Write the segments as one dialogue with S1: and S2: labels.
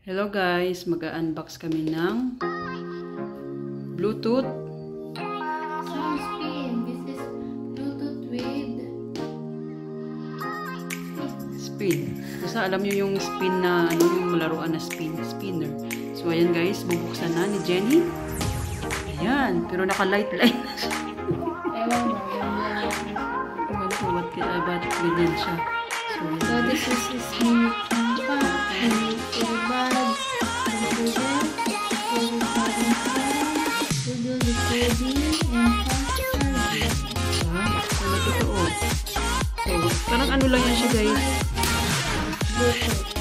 S1: Hello guys, mag-unbox kami ng Bluetooth
S2: Sound spin. This is Bluetooth with
S1: spin. Basta alam nyo yung spin na, ano yung laruan na spinner. So ayan guys, bubuksan na ni Jenny. Ayan, pero naka-light-light na siya.
S2: ewan mo.
S1: Ewan ko, ba't ganyan siya.
S2: So this is his mini compact, mini earbuds, computer, Google recording, and fast charging.
S1: Ano totoo? So, parang ano lang yan siya guys.
S2: Bluetooth.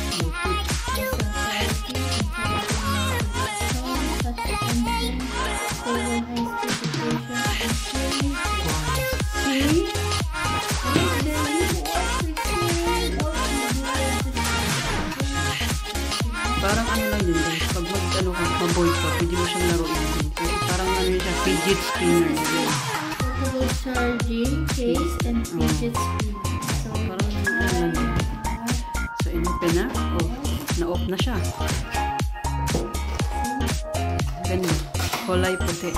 S1: Parang ano lang yun guys. Pag mag-boy ka, pwede mo siyang laruin din. Kasi parang ano yun siya, fidget spinner.
S2: Portable charging case and fidget spinner. So,
S1: Parang ano lang yun. So, inopen na. Oh, na-off na siya. Ganyan. Kulay puti.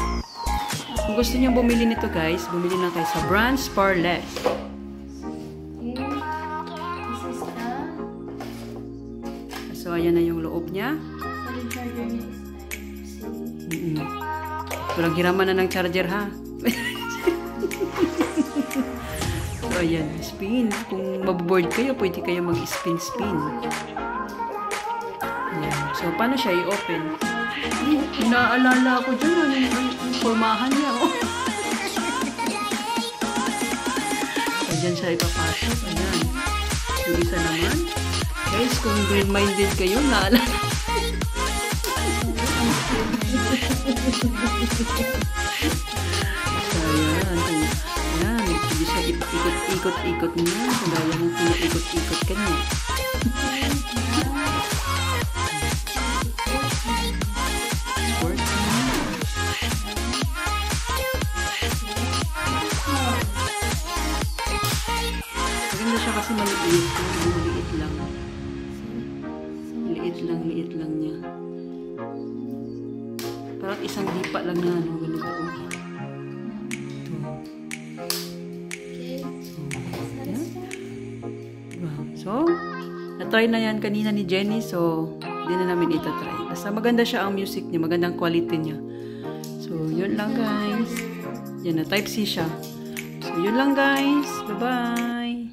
S1: Kung gusto niyo bumili nito guys, bumili lang kayo sa Brands Parless. So, ayan na yung loob niya.
S2: solid charger niya is Type-C.
S1: Walang hiraman na ng charger ha. So, ayan. Spin. Kung maboboard kayo, pwede kayo mag-spin-spin. Ayan. So, paano siya i-open? Inaalala ko dyan. Ano yung formahan niya? Oh. So, dyan siya ipapasok. Ayan. Yung isa naman. Guys, kung green-minded kayo, naalala. So, ayan. Ayan. Hindi siya ikot-ikot niya. Kagaya ng pinaikot-ikot ka niya. Maganda siya kasi maliit. Maliit lang. Liit lang niya. Parang isang lipa lang na ano, ganito. Diba? So, na-try na yan kanina ni Jenny, so, hindi na namin ita-try. Basta maganda siya ang music niya, magandang quality niya. So, yun lang guys. Yan na, Type-C siya. So, yun lang guys. Bye-bye!